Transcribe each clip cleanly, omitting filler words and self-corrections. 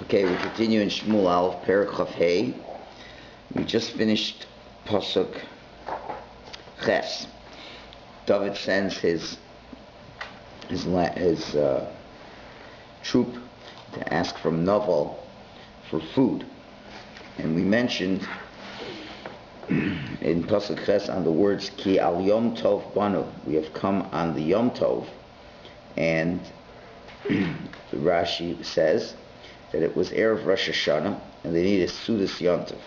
Okay, we continue in Shmuel Aleph, Perek Chaf Hey. We just finished Pasuk Ches. David sends his troop to ask from Naval for food, and we mentioned in Pasuk Ches on the words Ki al Yom Tov Banu. We have come on the Yom Tov, and Rashi says that it was Erev Rosh Hashanah, and they needed Sudas Yontif.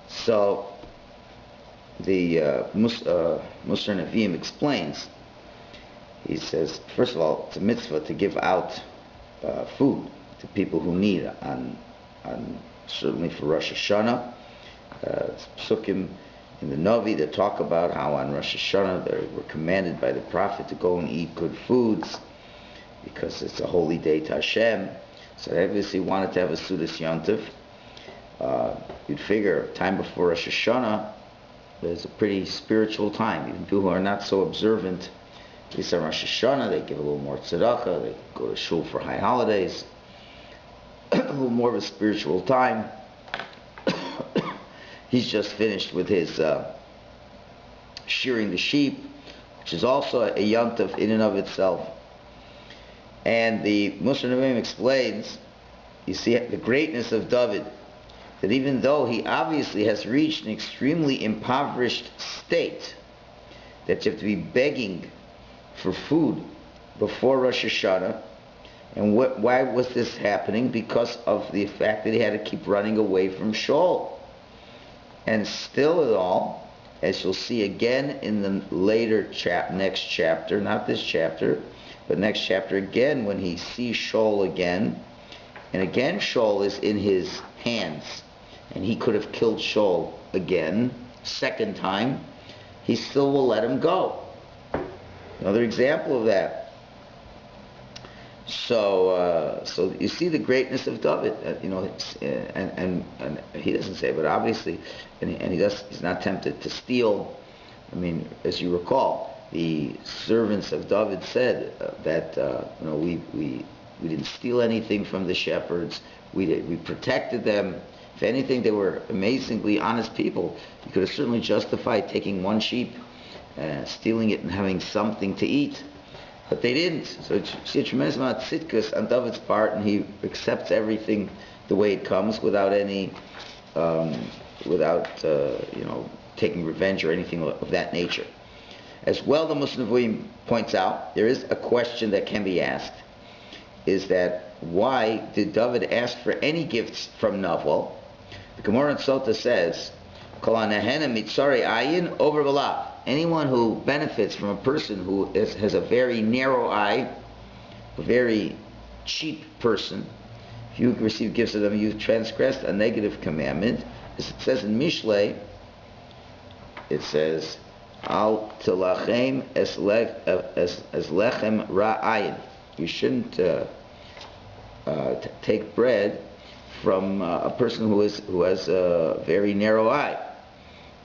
So the Musar Nevi'im explains. He says, first of all, it's a mitzvah to give out food to people who need on certainly for Rosh Hashanah. Psukim in the Navi that talk about how on Rosh Hashanah they were commanded by the prophet to go and eat good foods because it's a holy day to Hashem. So they obviously wanted to have a Sudas Yontif. You'd figure time before Rosh Hashanah is a pretty spiritual time. Even people who are not so observant, at least on Rosh Hashanah, they give a little more tzedakah, they go to Shul for high holidays, a little more of a spiritual time. He's just finished with his shearing the sheep, which is also a yontif in and of itself. And the Musar Nevi'im explains, you see the greatness of David, that even though he obviously has reached an extremely impoverished state, that you have to be begging for food before Rosh Hashanah. And why was this happening? Because of the fact that he had to keep running away from Shul. And still at all, as you'll see again in the later next chapter, not this chapter, but next chapter again, when he sees Shul again, and again Shul is in his hands, and he could have killed Shul again, second time, he still will let him go. Another example of that. So you see the greatness of David, and he doesn't say, but obviously, he's not tempted to steal. I mean, as you recall, the servants of David said that we didn't steal anything from the shepherds. We protected them. If anything, they were amazingly honest people. You could have certainly justified taking one sheep, stealing it, and having something to eat. But they didn't. So you see a tremendous amount of tzidkus on David's part, and he accepts everything the way it comes without any, taking revenge or anything of that nature. As well, the Musar Nevi'im points out, there is a question that can be asked, is that why did David ask for any gifts from Naval? The Gemara in Sota says, Kol hanehena mitzarei ayin over v'lav. Anyone who benefits from a person who has a very narrow eye, a very cheap person, if you receive gifts of them, you've transgressed a negative commandment. As it says in Mishlei, it says, Al tilachem es lechem ra'ayin. You shouldn't take bread from a person who has a very narrow eye.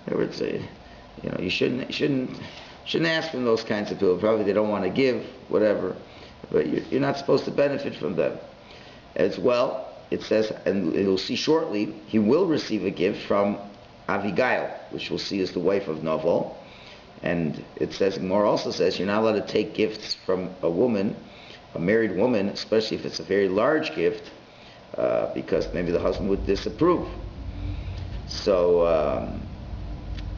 In other words, you shouldn't ask from those kinds of people. Probably they don't want to give, whatever. But you're not supposed to benefit from them. As well, it says, and you'll see shortly, he will receive a gift from Avigail, which we'll see is the wife of Naval. And it says, Gemara also says, you're not allowed to take gifts from a woman, a married woman, especially if it's a very large gift, because maybe the husband would disapprove. So,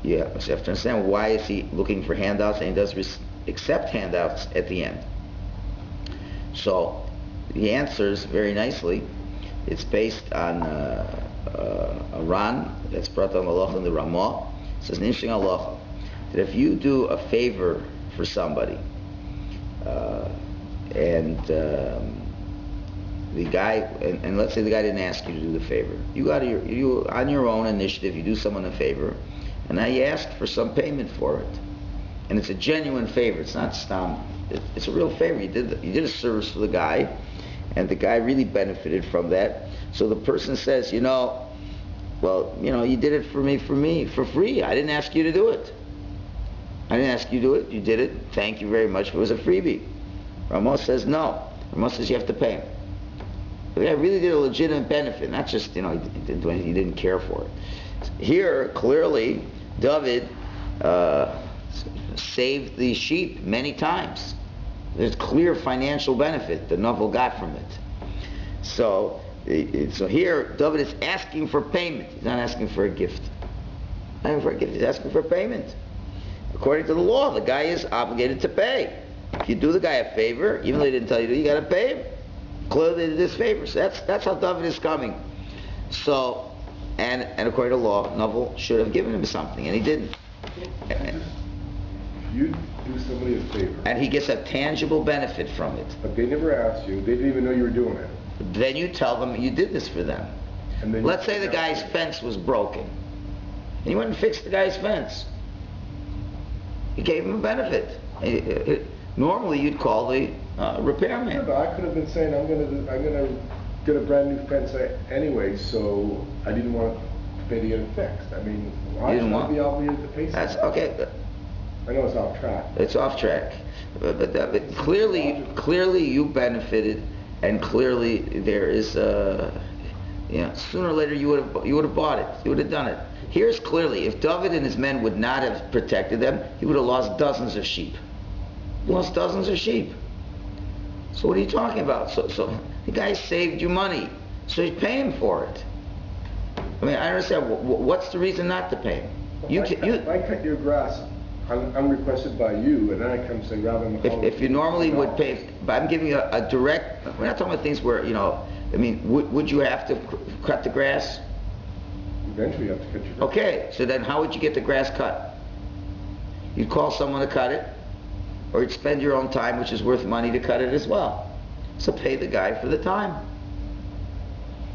so you have to understand, why is he looking for handouts, and he does accept handouts at the end. So he answers very nicely. It's based on a Ran that's brought on Halacha in the Ramah. It says an interesting Halacha, that if you do a favor for somebody, and the guy, and let's say the guy didn't ask you to do the favor, you on your own initiative, you do someone a favor, and now you ask for some payment for it, and it's a genuine favor. It's not stam. It's a real favor. You did a service for the guy, and the guy really benefited from that. So the person says, you did it for me for free. I didn't ask you to do it. I didn't ask you to do it. You did it. Thank you very much. It was a freebie. Ramah says no. Ramah says you have to pay him. The guy really did a legitimate benefit, not just, he didn't do anything, he didn't care for it. Here, clearly, David saved the sheep many times. There's clear financial benefit that Novel got from it. So here, David is asking for payment. He's not asking for a gift. Not asking for a gift, he's asking for payment. According to the law, the guy is obligated to pay. If you do the guy a favor, even though he didn't tell you to, you got to pay him. Clearly, they did this favor. So that's how David is coming. So, and according to law, Novel should have given him something, and he didn't. You do somebody a favor, and he gets a tangible benefit from it. But they never asked you. They didn't even know you were doing it. Then you tell them you did this for them. And then let's say the guy's fence was broken, and you went and fixed the guy's fence. You gave him a benefit. Normally, you'd call the repairman. Yeah, but I could have been saying, I'm gonna get a brand new fence anyway, so I didn't want to pay to get it fixed. I mean, why should I be obligated to pay something? That's okay. I know it's off track. It's off track, but clearly you benefited, and clearly there is sooner or later you would have bought it. You would have done it. Here's clearly, if David and his men would not have protected them, he would have lost dozens of sheep. Lost dozens of sheep. So what are you talking about? So the guy saved you money, so you pay him for it. I mean, I understand. What's the reason not to pay him? If I cut your grass unrequested by you, and then I come and say, Rabbi Michalowicz, if you normally would pay, but I'm giving you a direct. We're not talking about things where I mean, would you have to cut the grass? Eventually, you have to cut your grass. Okay, so then how would you get the grass cut? You'd call someone to cut it, or you'd spend your own time, which is worth money, to cut it as well. So pay the guy for the time.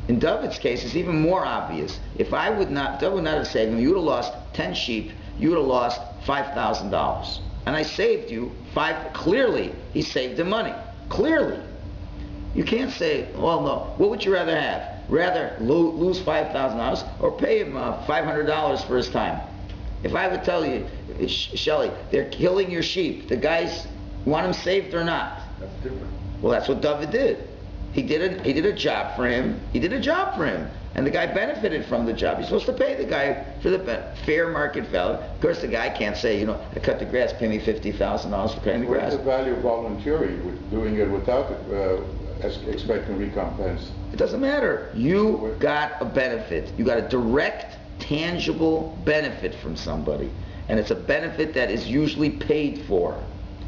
In David's case, it's even more obvious. If David would not have saved him, you would have lost 10 sheep, you would have lost $5,000. And I saved you clearly, he saved the money. Clearly. You can't say, well, no, what would you rather have? Rather lose $5,000 or pay him $500 for his time? If I would tell you, Shelley, they're killing your sheep, the guys want them saved or not? That's different. Well, that's what David did. He did a job for him. He did a job for him. And the guy benefited from the job. You're supposed to pay the guy for the fair market value. Of course, the guy can't say, I cut the grass, pay me $50,000 for cutting the grass. What's the value of volunteering, doing it without expecting recompense? It doesn't matter. You got a benefit. You got a direct, tangible benefit from somebody. And it's a benefit that is usually paid for.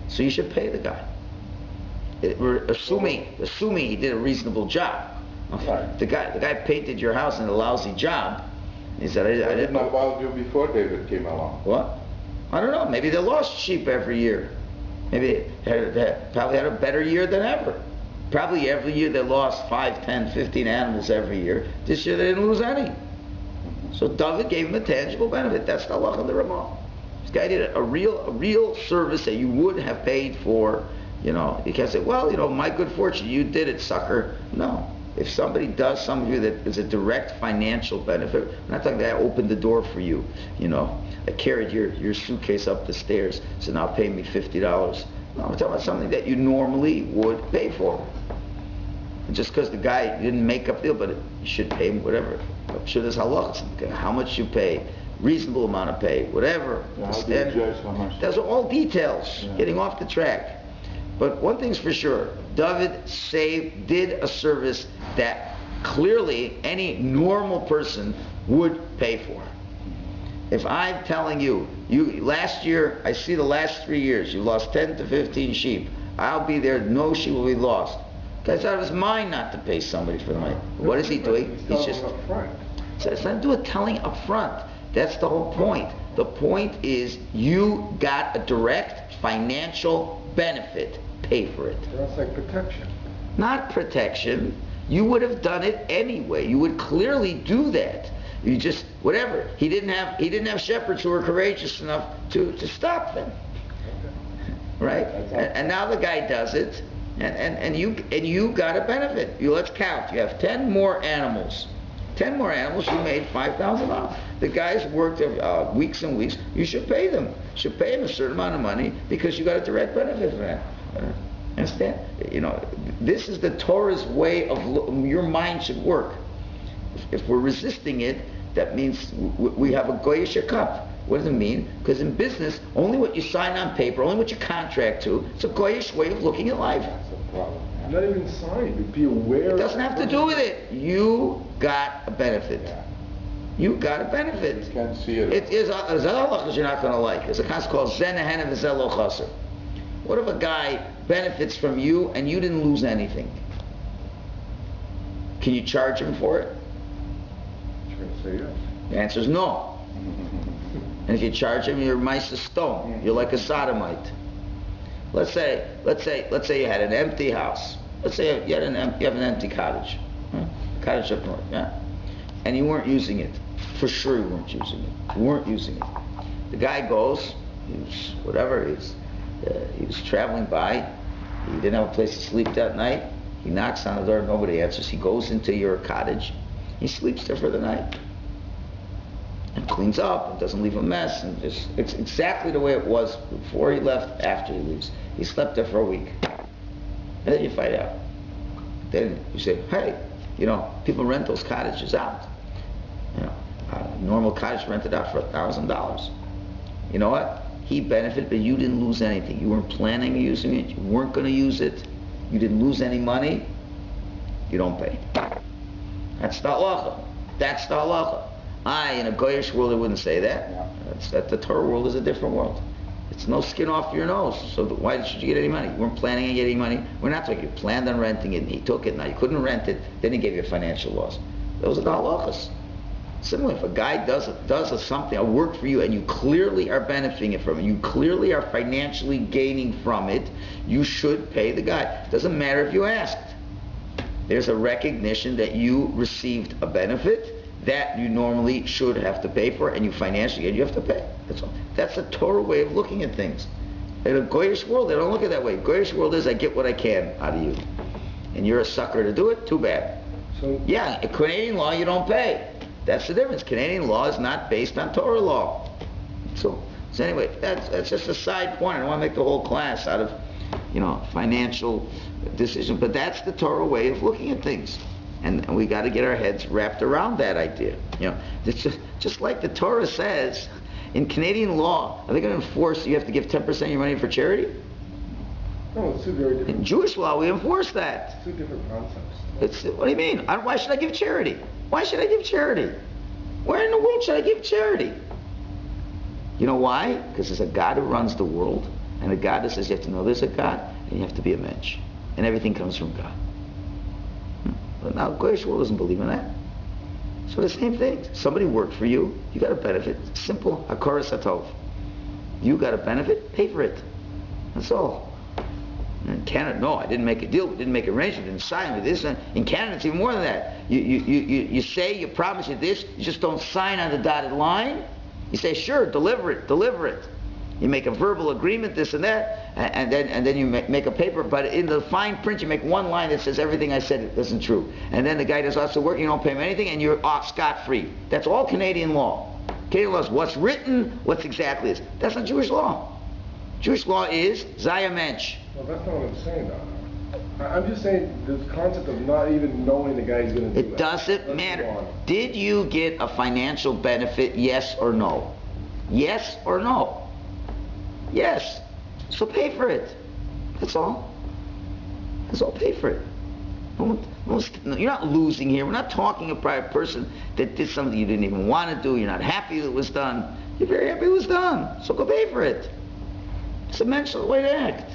So you should pay the guy. We're assuming he did a reasonable job. Okay. Right. The guy painted your house in a lousy job. He said, I didn't know. What did you before David came along? What? I don't know. Maybe they lost sheep every year. Maybe they probably had a better year than ever. Probably every year they lost 5, 10, 15 animals every year. This year they didn't lose any. So David gave him a tangible benefit. That's the halach of the Ramah. This guy did a real service that you would have paid for. You can't say, well, my good fortune, you did it, sucker. No. If somebody does something for you that is a direct financial benefit, I'm not talking that I opened the door for you. I carried your suitcase up the stairs, so now pay me $50. No, I'm talking about something that you normally would pay for. Just because the guy didn't make up the deal, but you should pay him whatever. I'm sure there's halachas. How much you pay, reasonable amount of pay, whatever. Yeah, how do you judge how much? Those are all details, Yeah. getting off the track. But one thing's for sure, David did a service that clearly any normal person would pay for. If I'm telling you last year, I see the last 3 years, you lost 10 to 15 sheep, I'll be there, no sheep will be lost. Guy's out of his mind not to pay somebody for the money. What is he doing? He's just... So it's not to do with telling up front. That's the whole point. The point is you got a direct financial benefit. Pay for it. That's like protection. Not protection. You would have done it anyway. You would clearly do that. You just whatever. He didn't have shepherds who were courageous enough to stop them. Right? And now the guy does it, and you got a benefit. Let's count. You have 10 more animals. 10 more animals, you made $5,000. The guys worked weeks and weeks. You should pay them. You should pay them a certain amount of money because you got a direct benefit from that. Understand? This is the Torah's way of your mind should work. If we're resisting it, that means we have a goyish cup. What does it mean? Because in business, only what you sign on paper, only what you contract to, it's a goyish way of looking at life. That's the problem. Not even sign, but be aware. It doesn't have to do with it. You got a benefit. Yeah. You got a benefit. You can't see it. It is a halachas you're not going to like. There's a concept called zen hena v'zel lo chaser. What if a guy benefits from you and you didn't lose anything? Can you charge him for it? I'm going to say yes. The answer is no. And if you charge him, you're mice of stone. You're like a sodomite. Let's say you had an empty house. Let's say you have an empty cottage. Cottage up north, yeah. And you weren't using it. For sure you weren't using it. You weren't using it. The guy goes, he was traveling by, he didn't have a place to sleep that night, he knocks on the door, nobody answers, he goes into your cottage, he sleeps there for the night. And cleans up, and doesn't leave a mess, and it's exactly the way it was before he left, after he leaves. He slept there for a week. And then you find out. Then you say, hey, people rent those cottages out. A normal cottage rented out for $1,000. You know what? He benefited, but you didn't lose anything. You weren't planning on using it. You weren't going to use it. You didn't lose any money. You don't pay. That's the halacha. That's the halacha. In a goyish world, I wouldn't say that. Yeah. The Torah world is a different world. It's no skin off your nose. So why should you get any money? You weren't planning on getting money. We're not talking. You planned on renting it, and he took it. Now you couldn't rent it. Then he gave you a financial loss. Those are the halachas. Similarly, if a guy does something, a work for you, and you clearly are benefiting from it, you clearly are financially gaining from it, you should pay the guy. It doesn't matter if you asked. There's a recognition that you received a benefit that you normally should have to pay for, and you financially get, you have to pay. That's all. That's a Torah way of looking at things. In a goyish world, they don't look at it that way. Goyish world is, I get what I can out of you. And you're a sucker to do it, too bad. In Canadian law, you don't pay. That's the difference. Canadian law is not based on Torah law. So anyway, that's just a side point. I don't want to make the whole class out of, financial decision. But that's the Torah way of looking at things. And we got to get our heads wrapped around that idea. It's just like the Torah says, in Canadian law, are they going to enforce you have to give 10% of your money for charity? No, it's two very different. In Jewish law, we enforce that. It's two different concepts. What do you mean? Why should I give charity? Why should I give charity? Where in the world should I give charity? You know why? Because there's a God who runs the world, and a God that says you have to know there's a God, and you have to be a mensch. And everything comes from God. But now, Goyish world doesn't believe in that. So the same thing. Somebody worked for you, you got a benefit. Simple. Hakara satov. You got a benefit, pay for it. That's all. In Canada, no, I didn't make a deal, didn't make an arrangement, didn't sign with this. In Canada, it's even more than that. You say, you promise you this, you just don't sign on the dotted line. You say, sure, deliver it. You make a verbal agreement, this and that, and then you make a paper, but in the fine print you make one line that says everything I said isn't true. And then the guy does lots of work, you don't pay him anything, and you're off scot-free. That's all Canadian law. Canadian law is what's written, what's exactly is. That's not Jewish law. Jewish law is Zaya Mensch. Well, that's not what I'm saying, though. I'm just saying the concept of not even knowing the guy's going to do it doesn't matter. Did you get a financial benefit, yes or no? Yes or no? Yes. So pay for it. That's all. Pay for it. You're not losing here. We're not talking about a person that did something you didn't even want to do. You're not happy that it was done. You're very happy it was done. So go pay for it. It's a mental way to act.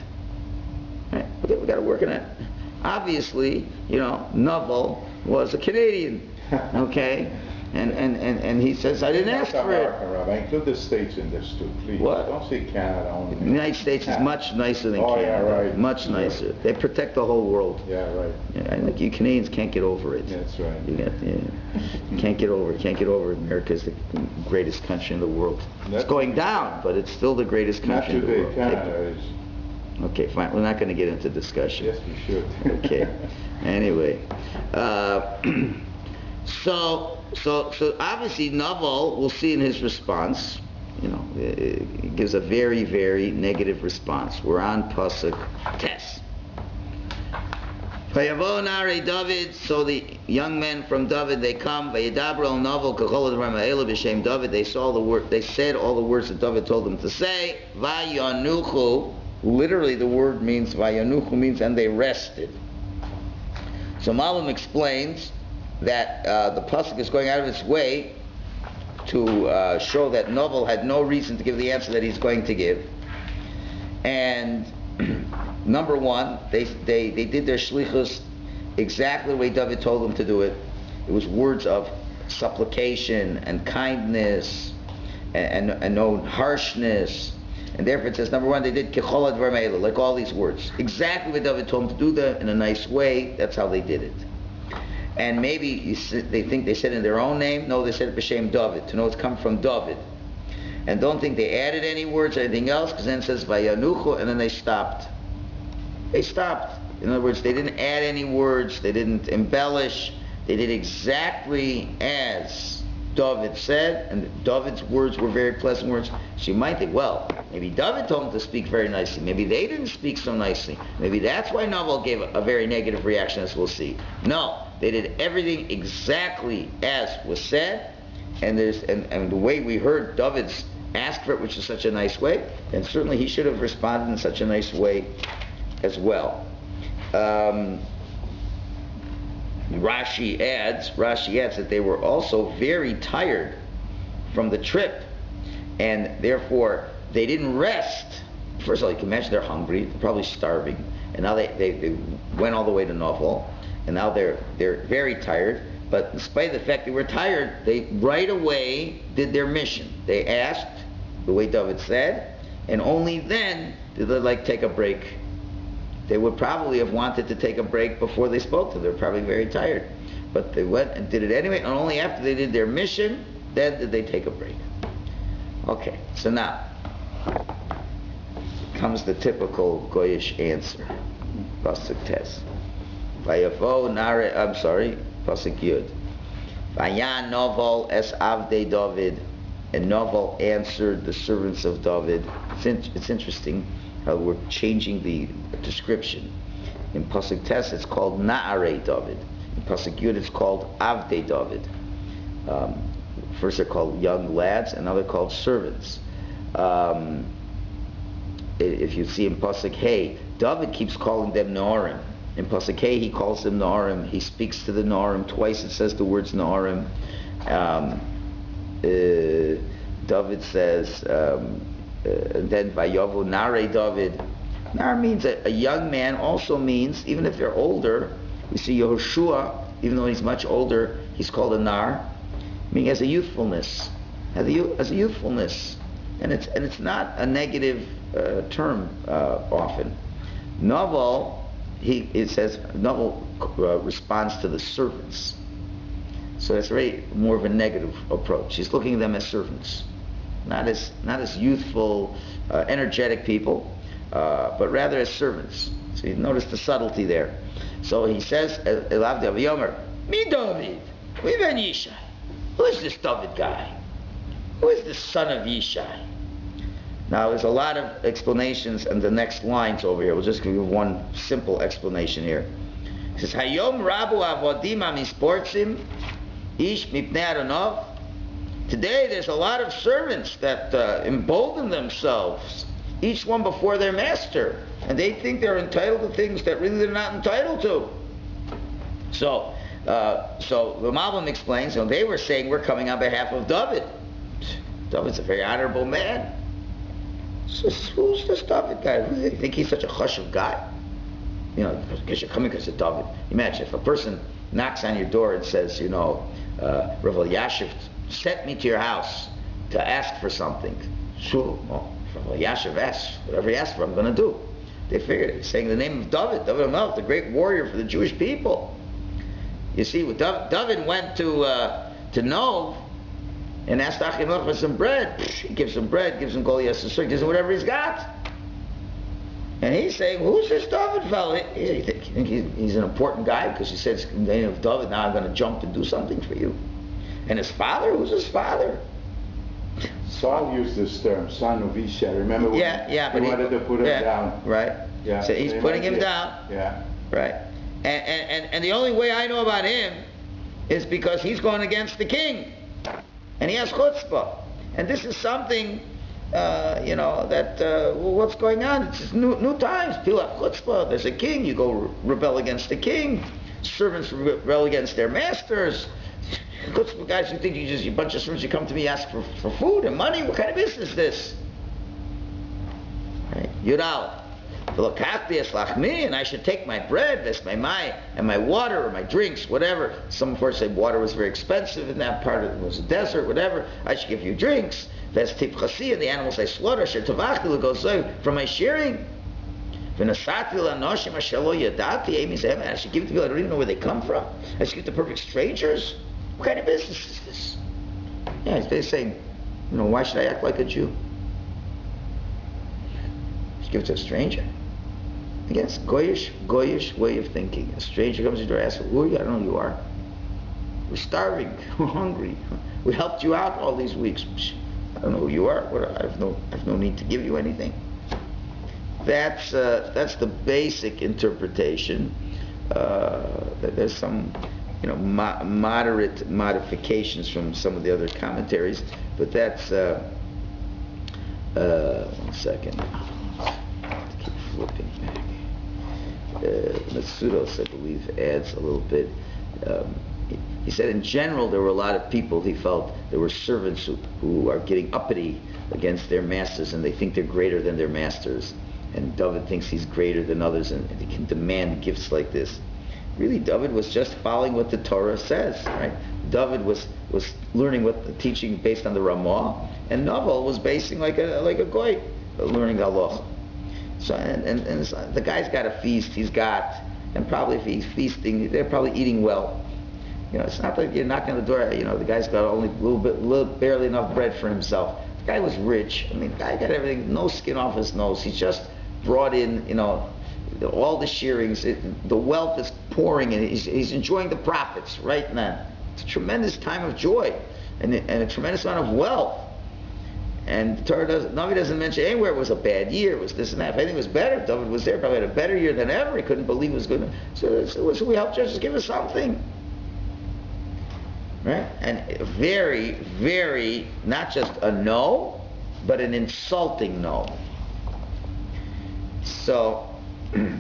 Right? We got to work on that. Obviously, Novel was a Canadian, okay, and he says I didn't ask for it. Rabbi, include the States in this too, please. What? Don't say Canada only. The United States is much nicer than Canada. Yeah, right. Much nicer. They protect the whole world. Yeah, right. Yeah, I think you Canadians can't get over it. Yeah, that's right. You can't get over it. America's the greatest country in the world. It's going down, but it's still the greatst country in the world. Canada is. Okay, fine. We're not going to get into discussion. Yes, we should. Okay. Anyway, so obviously Naval, we'll see in his response, it gives a very, very negative response. We're on Pasuk Tes. Vayavo nare David, so the young men from David, they come, Vayidabro novel kachol advarim ha'elu b'shem David, they said all the words that David told them to say, Vayanuchu, literally the word means, Vayanuchu means, and they rested. So Malum explains that the pasuk is going out of its way to show that Novel had no reason to give the answer that he's going to give. And number one, they did their shlichus exactly the way David told them to do it. It was words of supplication and kindness and no harshness. And therefore it says, number one, they did kechol advarim ha'elu, like all these words. Exactly what David told them to do that in a nice way. That's how they did it. And maybe they think they said in their own name. No, they said it b'shem David, to know it's come from David. And don't think they added any words or anything else, because then it says vayanuchu, and then they stopped. They stopped. In other words, they didn't add any words, they didn't embellish, they did exactly as David said, and David's words were very pleasant words. So you might think, well, maybe David told them to speak very nicely, maybe they didn't speak so nicely, maybe that's why Novel gave a very negative reaction, as we'll see. No, they did everything exactly as was said, and the way we heard David's ask for it, which is such a nice way, then certainly he should have responded in such a nice way as well. Rashi adds that they were also very tired from the trip, and therefore they didn't rest. First of all, you can imagine they're hungry, they're probably starving, and now they went all the way to Novel, and now they're very tired. But in spite of the fact they were tired, they right away did their mission. They asked the way David said, and only then did they take a break. They would probably have wanted to take a break before they spoke to them. They were probably very tired. But they went and did it anyway, and only after they did their mission, then did they take a break. Okay, so now comes the typical Goyish answer. Pasuk Tes. Vayavo nare, Pasuk Yud. Vayan Novel es avdei David, and Novel answered the servants of David. It's interesting how we're changing the description. In Pasuk Tes it's called Na'arei David. In Pasuk Yud it's called Avdei David. First they're called young lads, and now they're called servants. If you see in Pasuk Hey, David keeps calling them Na'arim. In Pasuk Hey he calls them Na'arim. He speaks to the Na'arim. Twice it says the words Na'arim. David says, and then Vayavu Nare David. Nar means a young man, also means, even if they're older, we see Yehoshua, even though he's much older, he's called a Nar, meaning as a youthfulness. As a youthfulness. And it's not a negative term often. Novel, it says, Novel responds to the servants. So it's very more of a negative approach. He's looking at them as servants. Not as youthful, energetic people, but rather as servants. So you notice the subtlety there. So he says, Elav David Yomer, Mi David, we ben Yishai. Who is this David guy? Who is the son of Yishai? Now there's a lot of explanations in the next lines over here. We'll just give you one simple explanation here. He says, Hayom Rabu Avodim Amisportsim, Ish Mipnei Aronov. Today there's a lot of servants that embolden themselves, each one before their master, and they think they're entitled to things that really they're not entitled to. So the Malbim explains, they were saying we're coming on behalf of David. David's a very honorable man. So who's this David guy? Really, they think he's such a chashuv guy? Because you're coming because of David. Imagine if a person knocks on your door and says, Rav Elyashiv sent me to your house to ask for something. Sure, Rav Elyashiv asks, whatever he asks for, I'm going to do. They figured he's saying the name of David Melech, the great warrior for the Jewish people. You see, David went to Nov and asked Achimelech for some bread. He gives him bread, gives him Kol Yasser, gives him whatever he's got. And he's saying, who's this David fellow? You think he's an important guy because he says, in the name of David, now I'm going to jump and do something for you. And his father? Who's his father? Saul used this term, son of Yishai. Remember when he wanted to put him down? Right. Yeah. So he's putting him down. Yeah. Right. And the only way I know about him is because he's going against the king, and he has chutzpah. And this is something, what's going on? It's just new times. People have chutzpah. There's a king. You go rebel against the king. Servants rebel against their masters. Chutzpah guys, you think a bunch of servants, you come to me, ask for food and money? What kind of business is this? Right? Yudal. And I should take my bread, and my water, or my drinks, whatever. Some of course say water was very expensive in that part. It was a desert, whatever. I should give you drinks. That's tipchasi, and the animals I slaughter from my shearing. I should give to people I don't even know where they come from. I should give to perfect strangers. What kind of business is this? Yeah, they're saying, why should I act like a Jew? Give it to a stranger. Again, it's goyish way of thinking. A stranger comes to your door, asks, who are you? I don't know who you are. We're starving. We're hungry. We helped you out all these weeks. I don't know who you are. I have no need to give you anything. That's the basic interpretation. There's some moderate modifications from some of the other commentaries, but that's 1 second. Keep flipping back. Matsudos, I believe, adds a little bit. He said in general there were a lot of people, he felt, there were servants who are getting uppity against their masters, and they think they're greater than their masters. And David thinks he's greater than others, and he can demand gifts like this. Really, David was just following what the Torah says, right? David was learning what the teaching based on the Ramah, and Naval was basing like a goy, learning halacha. So and so the guy's got a feast. He's got, and probably if he's feasting, they're probably eating well. It's not like you're knocking on the door. The guy's got only barely enough bread for himself. The guy was rich. The guy got everything, no skin off his nose. He's just brought in, all the shearings. The wealth is pouring, and he's enjoying the profits right now. It's a tremendous time of joy, and a tremendous amount of wealth. And the Torah Navi doesn't mention anywhere it was a bad year, it was this and that. If anything was better, David was there, probably had a better year than ever. He couldn't believe it was good. So we helped judges give us something. Right? And very, very, not just a no, but an insulting no. So, the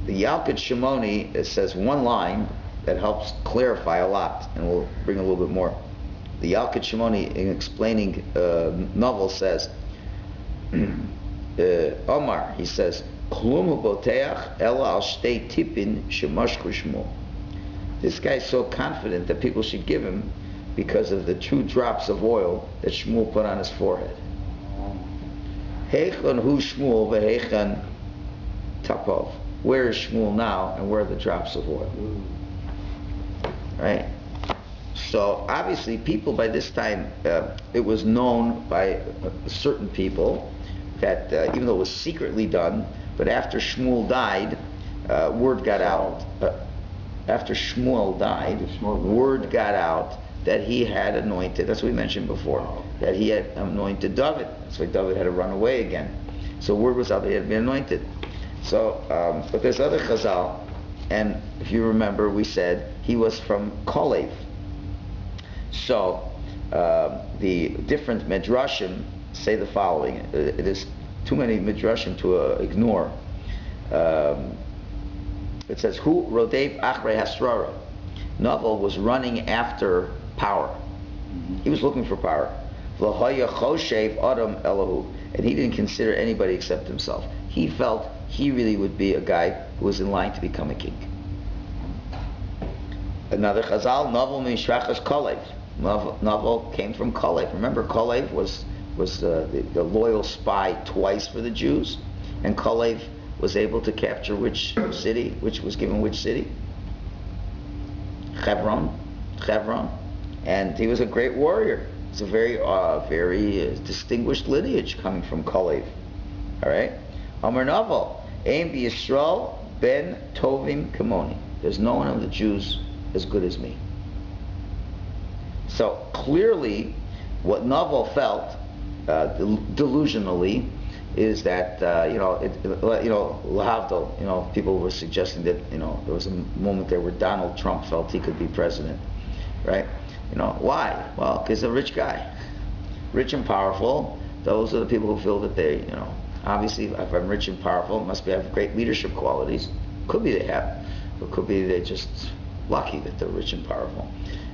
Yalkut Shimoni, it says one line that helps clarify a lot, and we'll bring a little bit more. The Yalkut Shimoni, in explaining Novel, says, Omar, he says, Klum boteach ela al shtei tipin shemashku Shmuel. This guy's so confident that people should give him because of the 2 drops of oil that Shmuel put on his forehead. Heichon hu Shmuel v'heichan tapov. Where is Shmuel now, and where are the drops of oil? Right? So obviously people by this time, it was known by certain people that even though it was secretly done, but after Shmuel died, word got out. After Shmuel died, word got out that he had anointed, that's what we mentioned before, that he had anointed David. That's why David had to run away again. So word was out that he had been anointed. So, but there's other Chazal, and if you remember, we said he was from Kolev. So, the different Midrashim say the following. It is too many Midrashim to ignore. It says, "Hu rodev achrei hasrara." Naval was running after power. He was looking for power. V'haya choshev adam elahu, and he didn't consider anybody except himself. He felt he really would be a guy who was in line to become a king. Another Chazal, Naval mishrachas Kolev. Naval came from Kolev. Remember, Kolev was the loyal spy twice for the Jews, and Kolev was able to capture which city, which was given which city? Hebron. And he was a great warrior. It's a very distinguished lineage coming from Kolev. All right? Amar Naval, Ein b'Yisrael ben tovim kamoni. There's no one of the Jews as good as me. So clearly, what Naval felt, delusionally, is that lahavdil, people were suggesting that there was a moment there where Donald Trump felt he could be president, right? Why? Well, because he's a rich guy, rich and powerful. Those are the people who feel that they, obviously, if I'm rich and powerful, it must be I have great leadership qualities. Could be they have, but could be they're just lucky that they're rich and powerful.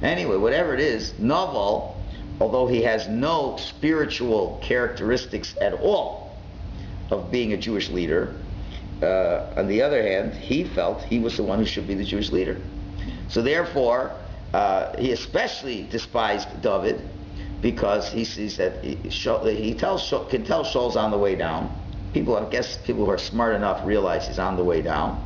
Anyway, whatever it is, Naval, although he has no spiritual characteristics at all of being a Jewish leader, on the other hand, he felt he was the one who should be the Jewish leader. So therefore, he especially despised David, because he sees that can tell Shaul's on the way down. I guess people who are smart enough realize he's on the way down,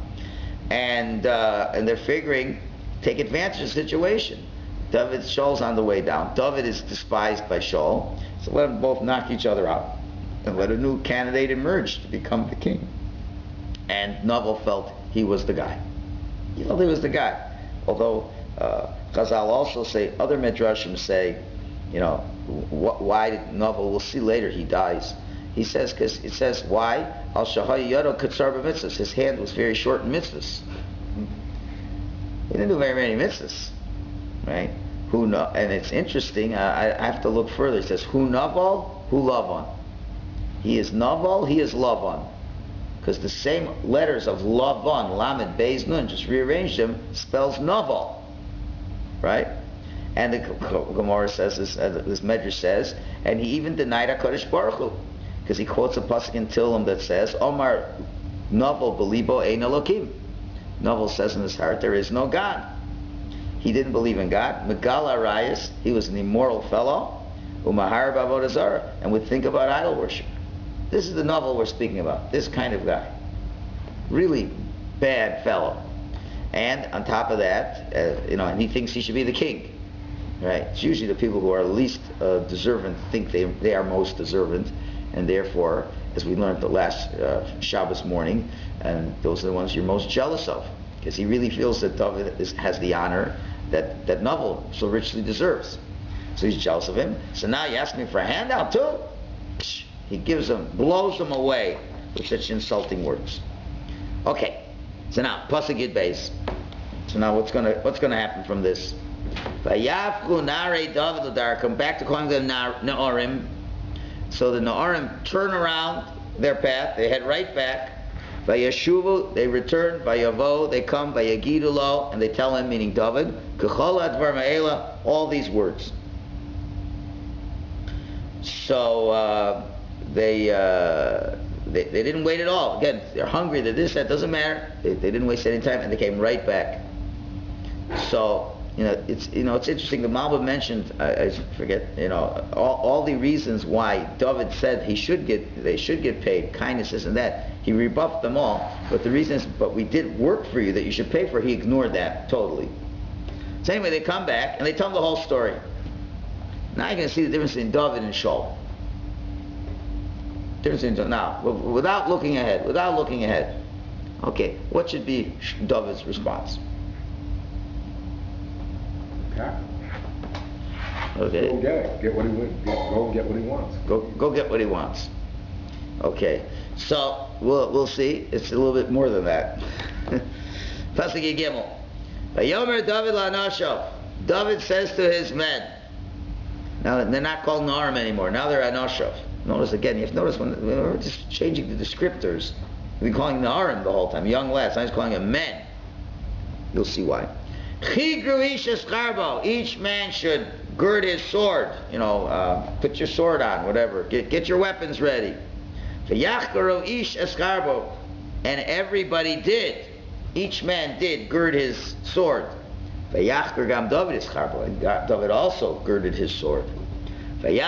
and they're figuring take advantage of the situation. Shaul's on the way down. David is despised by Shaul, so let them both knock each other out and let a new candidate emerge to become the king. And Naval felt he was the guy. He felt he was the guy. Although Chazal also say, other midrashim say, why did Naval? We'll see later. He dies. He says because it says why al shahay yado katsar b'mitzvahs. His hand was very short in mitzvahs. He didn't do very many mitzvahs, right? And it's interesting. I have to look further. It says hu Naval, hu Lavan. He is Naval. He is Lavan. Because the same letters of Lavan, Lamed, Beis, Nun, just rearranged them, spells Naval, right? And the Gemara says, this Medrash says, and he even denied HaKadosh Baruch Hu, because he quotes a pasuk in Tehillim that says, Omar Naval belibo ein Elokim. Naval says in his heart, there is no God. He didn't believe in God. Megal Arayas, he was an immoral fellow, Umahar B'avodah Zarah, and would think about idol worship. This is the Naval we're speaking about, this kind of guy. Really bad fellow. And on top of that, and he thinks he should be the king. Right? It's usually the people who are least deserving think they are most deserving, and therefore, as we learned the last Shabbos morning, and those are the ones you're most jealous of, because he really feels that David has the honor that Naval so richly deserves. So he's jealous of him. So now you ask me for a handout too? He gives him, blows him away with such insulting words. Okay, so now pasuk Yud Beis. So now what's gonna happen from this? Vayafku Nare David, come back to calling them Na'arim. So the Na'arim turn around their path, they head right back. Vayashuvu, they return. Vayavo, they come. Vayagidu lo, and they tell him, meaning David, K'chol advar ma'ela, all these words. So they didn't wait at all. Again, they're hungry. They're this, that, doesn't matter. They didn't waste any time, and they came right back. So it's interesting. The Malbim mentioned, I forget, all the reasons why David said they should get paid, kindnesses and that. He rebuffed them all, but the reason is, but we did work for you that you should pay for. He ignored that totally. So anyway, they come back and they tell him the whole story. Now you're going to see the difference in David and Shaul. Now, without looking ahead. Okay, what should be David's response? Okay. Go and get it. Get what he wants. Go and get what he wants. Go get what he wants. Okay. So we'll see. It's a little bit more than that. Pasuk Gimel. Vayomer David la'anashav. David says to his men. Now they're not called Na'arim anymore. Now they're Anashav. Notice again. You have to notice when we're just changing the descriptors. We've been calling Na'arim the whole time. Young lads. Now he's calling them men. You'll see why. Each man should gird his sword. Put your sword on, whatever. Get your weapons ready. And everybody did. Each man did gird his sword. And David also girded his sword. And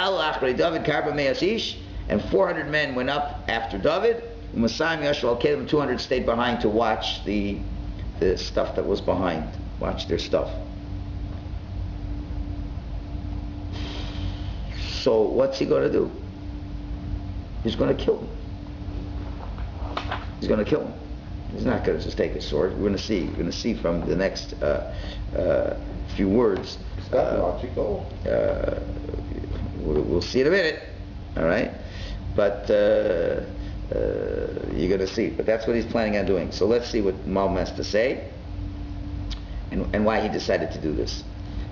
400 men went up after David. 200 stayed behind to watch the stuff that was behind. Watch their stuff. So what's he going to do? He's going to kill him. He's not going to just take his sword. We're going to see. We're going to see from the next few words. Is that logical? We'll see in a minute. All right. but you're going to see. But that's what he's planning on doing. So let's see what Malbim has to say and why he decided to do this.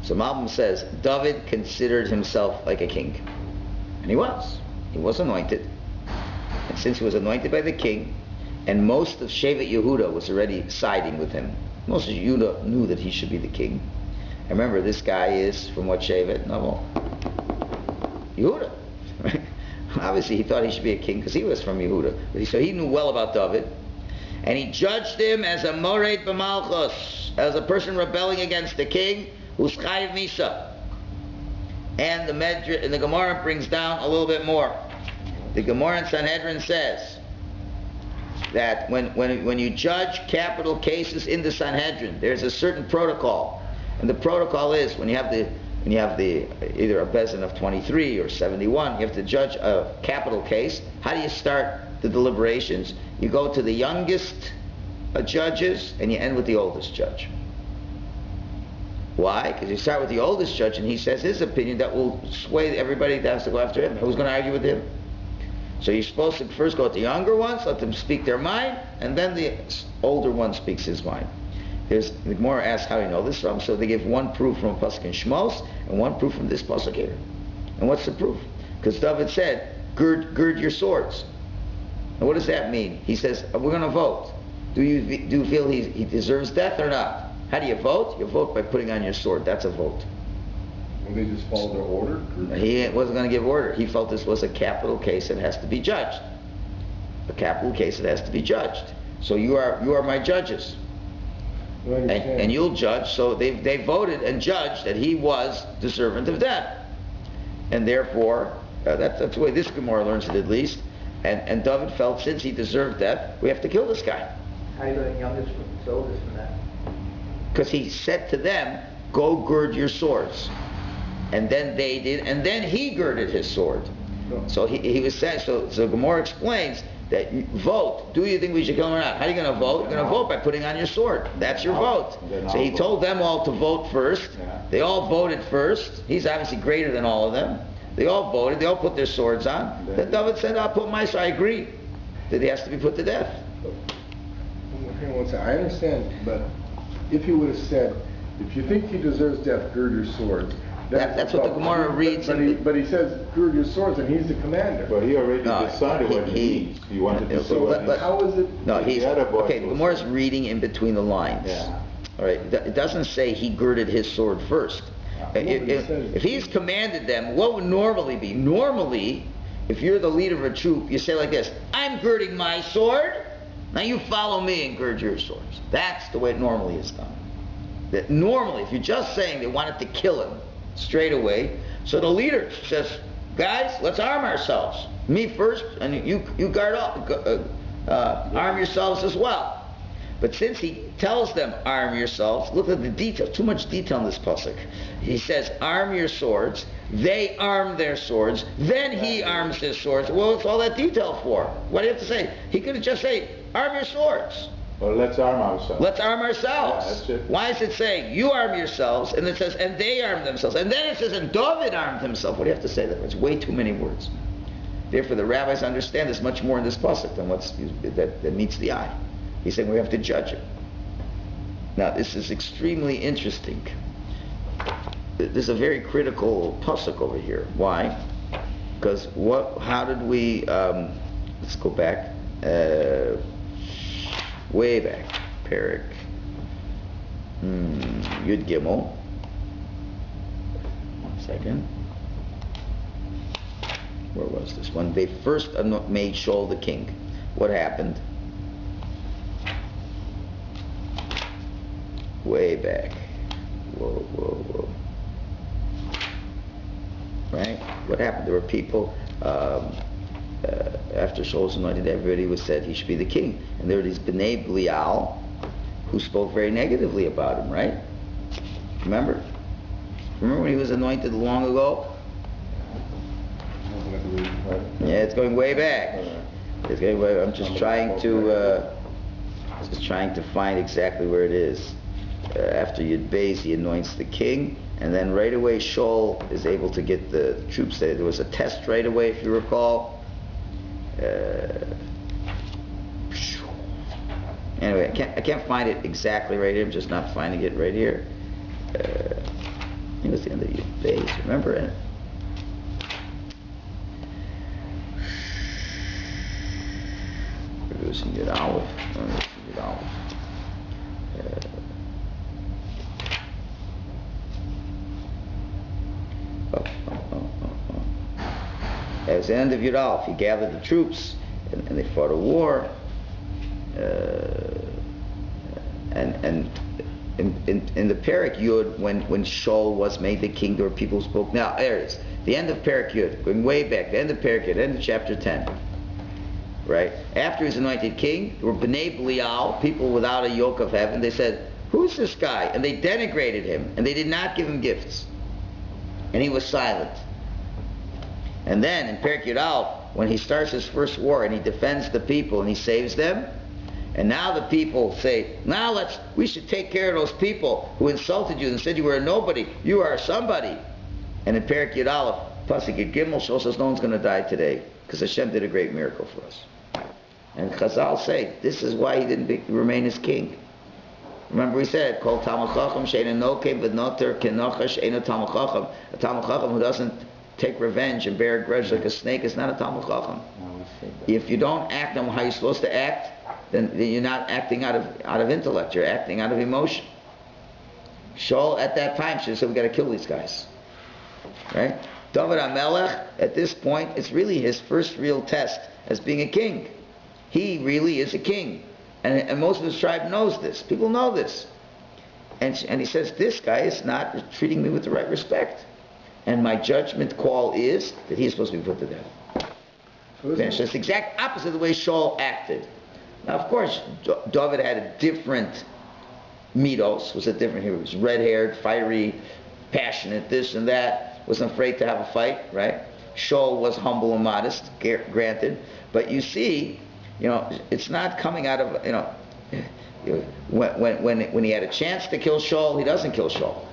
So Malbim says, David considered himself like a king. And he was. He was anointed. And since he was anointed by the king, and most of Shevet Yehuda was already siding with him, most of Yehuda knew that he should be the king. And remember, this guy is from what Shevet? No, Yehuda. Right? Obviously, he thought he should be a king because he was from Yehuda. So he knew well about David. And he judged him as a mored b'malchus, as a person rebelling against the king, who's chayiv misa. And the Gemara brings down a little bit more. The Gemara in Sanhedrin says that when you judge capital cases in the Sanhedrin, there's a certain protocol. And the protocol is when you have either a bezin of 23 or 71, you have to judge a capital case. How do you start the deliberations? You go to the youngest judges and you end with the oldest judge. Why? Because you start with the oldest judge and he says his opinion that will sway everybody that has to go after him. Who's going to argue with him? So you're supposed to first go with the younger ones, let them speak their mind, and then the older one speaks his mind. The Gemara asks how you know this from, so they give one proof from a pasuk in Shmos and one proof from this pasuk here. And what's the proof? Because David said, gird your swords. And what does that mean? He says, we're going to vote. Do you feel he deserves death or not? How do you vote? You vote by putting on your sword. That's a vote. Well, they just followed their order? He wasn't going to give order. He felt this was a capital case that has to be judged. A capital case that has to be judged. So you are my judges. And you'll judge. So they voted and judged that he was deserving of death. And therefore, that's the way this Gemara learns it at least. And David felt since he deserved death, we have to kill this guy. How are you going youngest from oldest from that? Because he said to them, go gird your swords. And then they did, and then he girded his sword. So he was saying, so Gemara explains that vote. Do you think we should kill him or not? How are you going to vote? You're going to vote by putting on your sword. That's your vote. So he told them all to vote first. They all voted first. He's obviously greater than all of them. They all voted. They all put their swords on. Then David said, I'll put my sword. I agree that he has to be put to death. Hang on one second. I understand, but if he would have said, if you think he deserves death, gird your swords. That's what the Gemara reads. But he says, gird your swords, and he's the commander. But he already decided what he needs. He wanted to say how is it? No, okay, the Gemara's reading in between the lines. Yeah. All right, it doesn't say he girded his sword first. If he's commanded them, what would normally be? Normally, if you're the leader of a troop, you say like this, I'm girding my sword, now you follow me and gird your swords. That's the way it normally is done. That normally, if you're just saying they wanted to kill him straight away, so the leader says, guys, let's arm ourselves. Me first, and you guard up, arm yourselves as well. But since he tells them, arm yourselves, look at the detail, too much detail in this pasuk. He says, arm your swords, they arm their swords, then he arms his swords. Well, what's all that detail for? What do you have to say? He could have just said, arm your swords. Well, let's arm ourselves. Let's arm ourselves. Yeah, that's it. Why is it saying, you arm yourselves, and it says, and they arm themselves, and then it says, and David armed himself. What do you have to say there? It's way too many words. Therefore, the rabbis understand there's much more in this pasuk than that meets the eye. He's saying we have to judge it. Now, this is extremely interesting. This is a very critical pasuk over here. Why? Because how did we, let's go back, way back, Perek, Yud Gimel. 1 second. Where was this? When they first made Shul the king, what happened? Way back. Whoa. Right? What happened? There were people, after Shaul was anointed, everybody was said he should be the king. And there were these B'nai Belial who spoke very negatively about him, right? Remember? Remember when he was anointed long ago? Yeah, it's going way back. It's going way back. I'm just trying to find exactly where it is. After Yud Beis, he anoints the king, and then right away Shaul is able to get the troops there. There was a test right away, if you recall. Anyway, I can't find it exactly right here. I'm just not finding it right here. It was the end of the days. Remember it? Reducing it out. At the end of Yudalf, he gathered the troops, and they fought a war. And in the Perek Yud, when Shaul was made the king, there were people who spoke. Now, there it is. The end of Perek Yud, going way back, the end of Perek Yud, the end of chapter 10. Right? After he was anointed king, there were B'nai Belial, people without a yoke of heaven. They said, who's this guy? And they denigrated him, and they did not give him gifts. And he was silent. And then, in Perek Yud, when he starts his first war, and he defends the people, and he saves them, and now the people say, now we should take care of those people who insulted you and said you were a nobody. You are somebody. And in Perek Yud Aleph, Pasuk Yud Gimel, Shul says no one's going to die today because Hashem did a great miracle for us. And Chazal say this is why he didn't remain as king. Remember we said, Kol Talmid Chacham she'eino nokem v'noter kenochash she'eino Talmid Chacham. A Talmid Chacham who doesn't take revenge and bear a grudge like a snake is not a Talmid Chacham. If you don't act on how you're supposed to act, then you're not acting out of intellect. You're acting out of emotion. Shaul at that time should have said, we got to kill these guys. Right? David HaMelech, at this point, it's really his first real test as being a king. He really is a king. And most of his tribe knows this. People know this. And he says, this guy is not treating me with the right respect. And my judgment call is that he's supposed to be put to death. So it's the exact opposite of the way Shaul acted. Now, of course, David had a different midos. He was red-haired, fiery, passionate, this and that. Wasn't afraid to have a fight, right? Shaul was humble and modest, granted. But you see, it's not coming out of, when he had a chance to kill Shaul, he doesn't kill Shaul.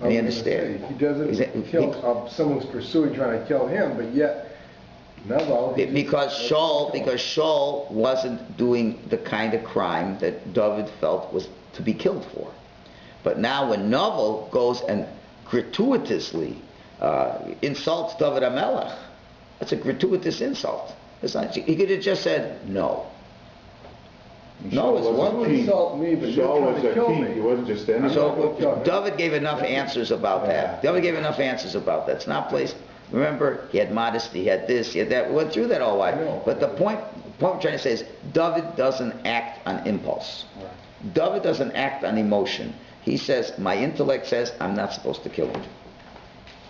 And you understand? He doesn't kill someone who's pursuing, trying to kill him, but yet, because Shaul wasn't doing the kind of crime that David felt was to be killed for. But now when Novel goes and gratuitously insults David HaMelech, that's a gratuitous insult. It's not, he could have just said no. No, it's one thing. Insult me, but you're trying to kill me. He wasn't just standing there. So David gave enough answers about that. David gave enough answers about that. It's not placed. Remember, he had modesty, he had this, he had that. We went through that all while. But the point we're trying to say is, David doesn't act on impulse. Right. David doesn't act on emotion. He says, my intellect says, I'm not supposed to kill him.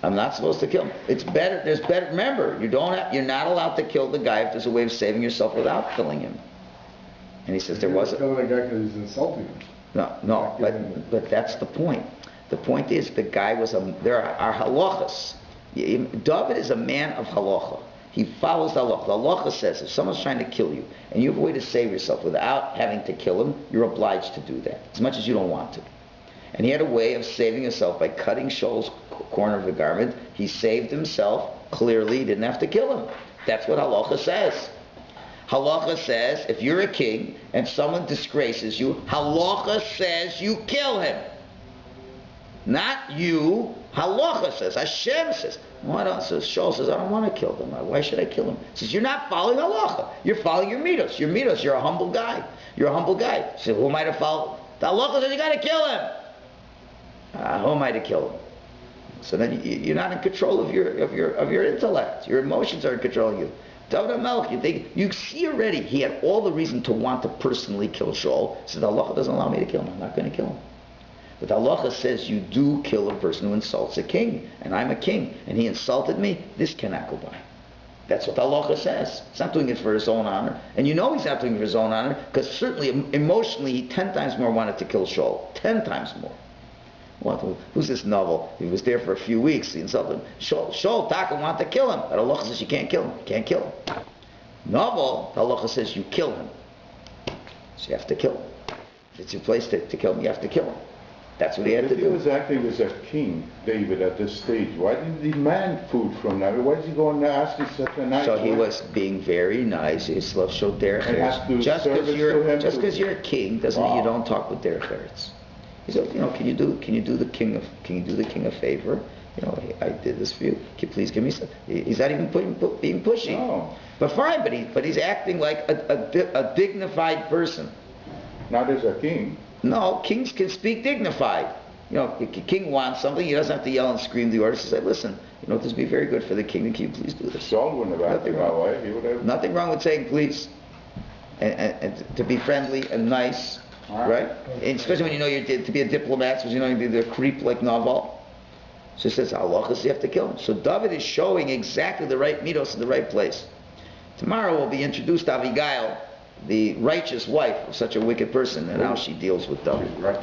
I'm not supposed to kill him. It's better. There's better. Remember, you're not allowed to kill the guy if there's a way of saving yourself without killing him. And he says there wasn't. Killing the guy because he's insulting him. No, but that's the point. The point is the guy was there are halachas. David is a man of halacha. He follows the halacha. The halacha says if someone's trying to kill you and you have a way to save yourself without having to kill him, you're obliged to do that, as much as you don't want to. And he had a way of saving himself by cutting Shaul's corner of the garment. He saved himself. Clearly, he didn't have to kill him. That's what halacha says. Halacha says if you're a king and someone disgraces you, halacha says you kill him. Not you. Halacha says. Hashem says. Why don't? So Shaul says, I don't want to kill them. Why should I kill him? He says, you're not following halacha. You're following your midos. Your midos. You're a humble guy. You're a humble guy. He said, who am I to follow? The halacha says you got to kill him. Who am I to kill him? So then you're not in control of your intellect. Your emotions are in control of you. David HaMelech, you see already, he had all the reason to want to personally kill Shaul. He said, halacha doesn't allow me to kill him. I'm not going to kill him. But halacha says you do kill a person who insults a king. And I'm a king. And he insulted me. This cannot go by. That's what halacha says. He's not doing it for his own honor. And you know he's not doing it for his own honor because certainly emotionally he 10 times more wanted to kill Shaul. 10 times more. Who's this novel? He was there for a few weeks. He insulted him. Shaul Taka wanted to kill him. But halacha says you can't kill him. You can't kill him. Novel, halacha says you kill him. So you have to kill him. If it's your place to kill him, you have to kill him. That's what he had If to he do. was acting as a king, David, at this stage, why did he demand food from them? Why did he go and ask in such a nice So he way? was being very nice. He's love showed derech And have to eretz. Just service because to him just to- because you're a king doesn't mean you Wow. don't talk with derech eretz. He said, can you do the king a favor? I did this for you. Can you please give me some? He's not even being pushy. No. But fine. But he's acting like a dignified person. Not as a king. No, kings can speak dignified. If a king wants something, he doesn't have to yell and scream the orders. He say, listen, this would be very good for the king. Can you please do this? Saul wouldn't have acted Nothing that wrong. way. He would have. Nothing wrong with saying please, and to be friendly and nice, right? And especially when you're to be a diplomat, because you're be a creep like Naval. So he says, halachas, you have to kill him. So David is showing exactly the right midos in the right place. Tomorrow will be introduced Abigail, the righteous wife of such a wicked person, and how she deals with David. Right.